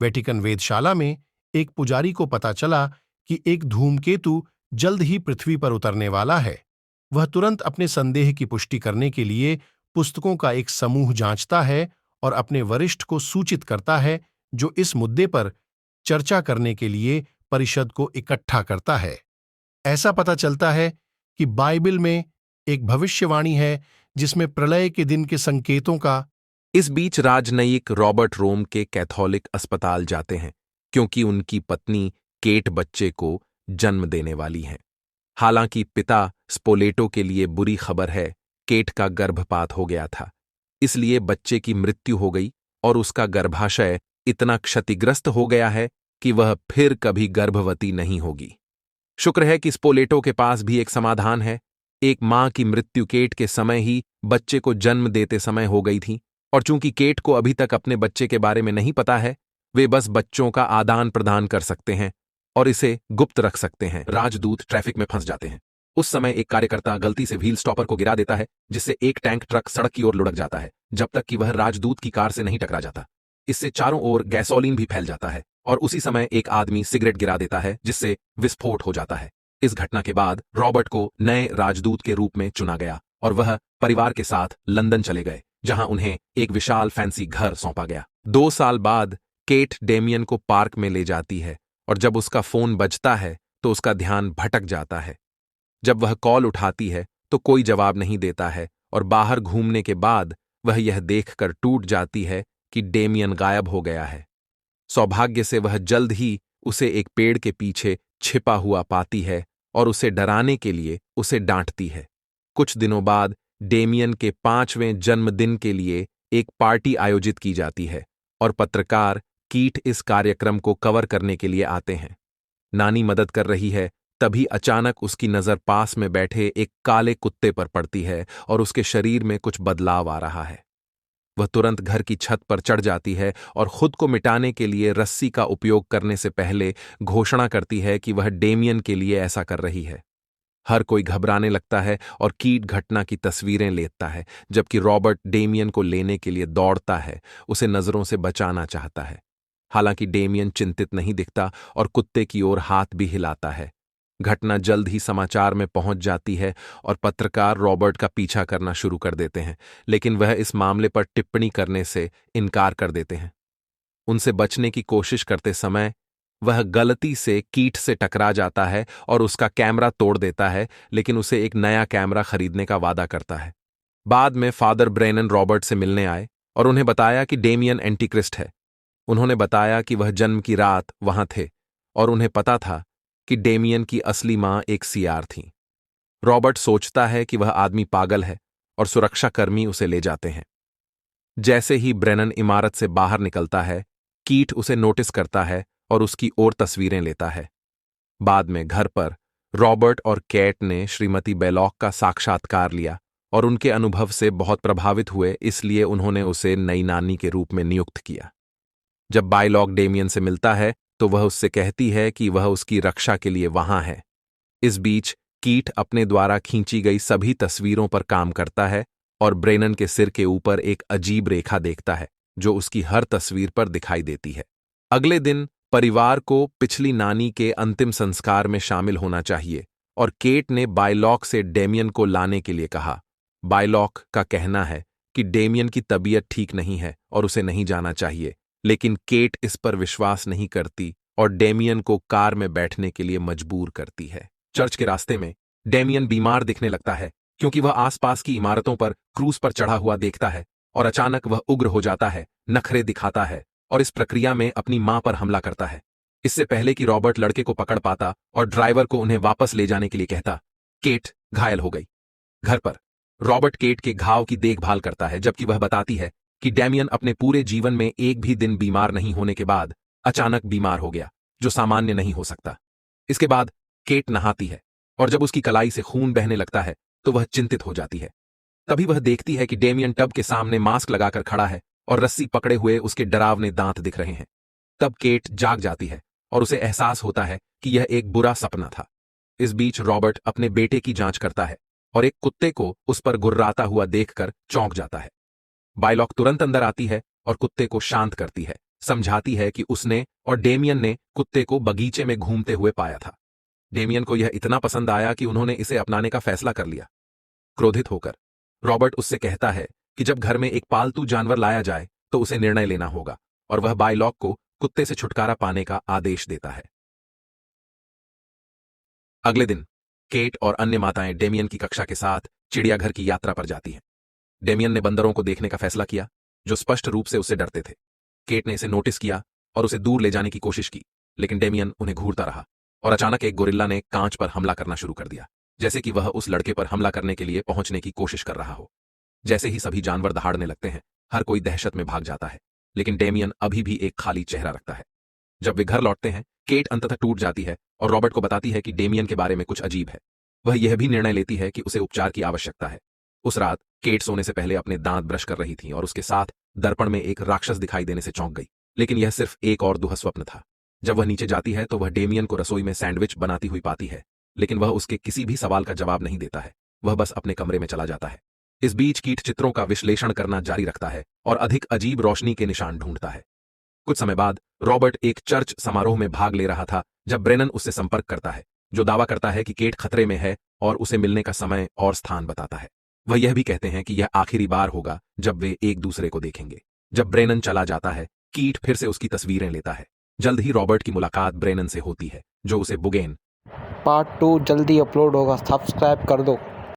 Vatican वेधशाला में एक पुजारी को पता चला कि एक धूमकेतु जल्द ही पृथ्वी पर उतरने वाला है। वह तुरंत अपने संदेह की पुष्टि करने के लिए पुस्तकों का एक समूह जांचता है और अपने वरिष्ठ को सूचित करता है, जो इस मुद्दे पर चर्चा करने के लिए परिषद को इकट्ठा करता है। ऐसा पता चलता है कि बाइबिल में एक भविष्यवाणी है जिसमें प्रलय के दिन के संकेतों का। इस बीच राजनयिक रॉबर्ट रोम के कैथोलिक अस्पताल जाते हैं क्योंकि उनकी पत्नी केट बच्चे को जन्म देने वाली हैं। हालांकि पिता स्पोलेटो के लिए बुरी खबर है, केट का गर्भपात हो गया था, इसलिए बच्चे की मृत्यु हो गई और उसका गर्भाशय इतना क्षतिग्रस्त हो गया है कि वह फिर कभी गर्भवती नहीं होगी। शुक्र है कि स्पोलेटो के पास भी एक समाधान है। एक मां की मृत्यु केट के समय ही बच्चे को जन्म देते समय हो गई थी, और चूंकि केट को अभी तक अपने बच्चे के बारे में नहीं पता है, वे बस बच्चों का आदान प्रदान कर सकते हैं और इसे गुप्त रख सकते हैं। राजदूत ट्रैफिक में फंस जाते हैं। उस समय एक कार्यकर्ता गलती से व्हील स्टॉपर को गिरा देता है, जिससे एक टैंक ट्रक सड़क की ओर लुढ़क जाता है, जब तक कि वह राजदूत की कार से नहीं टकरा जाता। इससे चारों ओर गैसोलीन भी फैल जाता है और उसी समय एक आदमी सिगरेट गिरा देता है, जिससे विस्फोट हो जाता है। इस घटना के बाद रॉबर्ट को नए राजदूत के रूप में चुना गया और वह परिवार के साथ लंदन चले गए, जहां उन्हें एक विशाल फैंसी घर सौंपा गया। 2 साल बाद केट डेमियन को पार्क में ले जाती है और जब उसका फोन बजता है तो उसका ध्यान भटक जाता है। जब वह कॉल उठाती है तो कोई जवाब नहीं देता है और बाहर घूमने के बाद वह यह देखकर टूट जाती है कि डेमियन गायब हो गया है। सौभाग्य से वह जल्द ही उसे एक पेड़ के पीछे छिपा हुआ पाती है और उसे डराने के लिए उसे डांटती है। कुछ दिनों बाद डेमियन के 5वें जन्मदिन के लिए एक पार्टी आयोजित की जाती है और पत्रकार कीट इस कार्यक्रम को कवर करने के लिए आते हैं। नानी मदद कर रही है, तभी अचानक उसकी नजर पास में बैठे एक काले कुत्ते पर पड़ती है और उसके शरीर में कुछ बदलाव आ रहा है। वह तुरंत घर की छत पर चढ़ जाती है और खुद को मिटाने के लिए रस्सी का उपयोग करने से पहले घोषणा करती है कि वह डेमियन के लिए ऐसा कर रही है। हर कोई घबराने लगता है और कीट घटना की तस्वीरें लेता है, जबकि रॉबर्ट डेमियन को लेने के लिए दौड़ता है, उसे नजरों से बचाना चाहता है। हालांकि डेमियन चिंतित नहीं दिखता और कुत्ते की ओर हाथ भी हिलाता है। घटना जल्द ही समाचार में पहुंच जाती है और पत्रकार रॉबर्ट का पीछा करना शुरू कर देते हैं, लेकिन वह इस मामले पर टिप्पणी करने से इनकार कर देते हैं। उनसे बचने की कोशिश करते समय वह गलती से कीट से टकरा जाता है और उसका कैमरा तोड़ देता है, लेकिन उसे एक नया कैमरा खरीदने का वादा करता है। बाद में फादर ब्रेनन रॉबर्ट से मिलने आए और उन्हें बताया कि डेमियन एंटीक्रिस्ट है। उन्होंने बताया कि वह जन्म की रात वहां थे और उन्हें पता था कि डेमियन की असली मां एक सियार थी। रॉबर्ट सोचता है कि वह आदमी पागल है और सुरक्षाकर्मी उसे ले जाते हैं। जैसे ही ब्रेनन इमारत से बाहर निकलता है, कीट उसे नोटिस करता है और उसकी ओर तस्वीरें लेता है। बाद में घर पर रॉबर्ट और केट ने श्रीमती बेलॉक का साक्षात्कार लिया और उनके अनुभव से बहुत प्रभावित हुए, इसलिए उन्होंने उसे नई नानी के रूप में नियुक्त किया। जब बायलॉक डेमियन से मिलता है तो वह उससे कहती है कि वह उसकी रक्षा के लिए वहां है। इस बीच कीट अपने द्वारा खींची गई सभी तस्वीरों पर काम करता है और ब्रेनन के सिर के ऊपर एक अजीब रेखा देखता है जो उसकी हर तस्वीर पर दिखाई देती है। अगले दिन परिवार को पिछली नानी के अंतिम संस्कार में शामिल होना चाहिए और केट ने बायलॉक से डेमियन को लाने के लिए कहा। बायलॉक का कहना है कि डेमियन की तबीयत ठीक नहीं है और उसे नहीं जाना चाहिए, लेकिन केट इस पर विश्वास नहीं करती और डेमियन को कार में बैठने के लिए मजबूर करती है। चर्च के रास्ते में डेमियन बीमार दिखने लगता है क्योंकि वह आसपास की इमारतों पर क्रूज पर चढ़ा हुआ देखता है और अचानक वह उग्र हो जाता है, नखरे दिखाता है और इस प्रक्रिया में अपनी मां पर हमला करता है। इससे पहले कि रॉबर्ट लड़के को पकड़ पाता और ड्राइवर को उन्हें वापस ले जाने के लिए कहता, केट घायल हो गई। घर पर रॉबर्ट केट के घाव की देखभाल करता है, जबकि वह बताती है कि डेमियन अपने पूरे जीवन में एक भी दिन बीमार नहीं होने के बाद अचानक बीमार हो गया, जो सामान्य नहीं हो सकता। इसके बाद केट नहाती है और जब उसकी कलाई से खून बहने लगता है तो वह चिंतित हो जाती है। तभी वह देखती है कि डेमियन टब के सामने मास्क लगाकर खड़ा है और रस्सी पकड़े हुए उसके डरावने दांत दिख रहे हैं। तब केट जाग जाती है और उसे एहसास होता है कि यह एक बुरा सपना था। इस बीच रॉबर्ट अपने बेटे की जांच करता है और एक कुत्ते को उस पर गुर्राता हुआ देखकर चौंक जाता है। बायलॉक तुरंत अंदर आती है और कुत्ते को शांत करती है, समझाती है कि उसने और डेमियन ने कुत्ते को बगीचे में घूमते हुए पाया था। डेमियन को यह इतना पसंद आया कि उन्होंने इसे अपनाने का फैसला कर लिया। क्रोधित होकर रॉबर्ट उससे कहता है कि जब घर में एक पालतू जानवर लाया जाए तो उसे निर्णय लेना होगा, और वह बायलॉक को कुत्ते से छुटकारा पाने का आदेश देता है। अगले दिन केट और अन्य माताएं डेमियन की कक्षा के साथ चिड़ियाघर की यात्रा पर जाती हैं। डेमियन ने बंदरों को देखने का फैसला किया, जो स्पष्ट रूप से उससे डरते थे। केट ने इसे नोटिस किया और उसे दूर ले जाने की कोशिश की, लेकिन डेमियन उन्हें घूरता रहा और अचानक एक गोरिल्ला ने कांच पर हमला करना शुरू कर दिया, जैसे कि वह उस लड़के पर हमला करने के लिए पहुंचने की कोशिश कर रहा हो। जैसे ही सभी जानवर दहाड़ने लगते हैं, हर कोई दहशत में भाग जाता है, लेकिन डेमियन अभी भी एक खाली चेहरा रखता है। जब वे घर लौटते हैं, केट अंततः टूट जाती है और रॉबर्ट को बताती है कि डेमियन के बारे में कुछ अजीब है। वह यह भी निर्णय लेती है कि उसे उपचार की आवश्यकता है। उस रात केट सोने से पहले अपने दांत ब्रश कर रही थी और उसके साथ दर्पण में एक राक्षस दिखाई देने से चौंक गई, लेकिन यह सिर्फ एक और दुःस्वप्न था। जब वह नीचे जाती है तो वह डेमियन को रसोई में सैंडविच बनाती हुई पाती है, लेकिन वह उसके किसी भी सवाल का जवाब नहीं देता है। वह बस अपने कमरे में चला जाता है। इस बीच कीट चित्रों का विश्लेषण करना जारी रखता है और अधिक अजीब रोशनी के निशान ढूंढता है। कुछ समय बाद रॉबर्ट एक चर्च समारोह में भाग ले रहा था जब ब्रेनन उससे संपर्क करता है, जो दावा करता है कि केट खतरे में है और उसे मिलने का समय और स्थान बताता है। वह यह भी कहते हैं कि यह आखिरी बार होगा जब वे एक दूसरे को देखेंगे। जब ब्रेनन चला जाता है, कीट फिर से उसकी तस्वीरें लेता है। जल्द ही रॉबर्ट की मुलाकात ब्रेनन से होती है, जो उसे बुगेन पार्ट 2 जल्दी अपलोड होगा, सब्सक्राइब कर दो।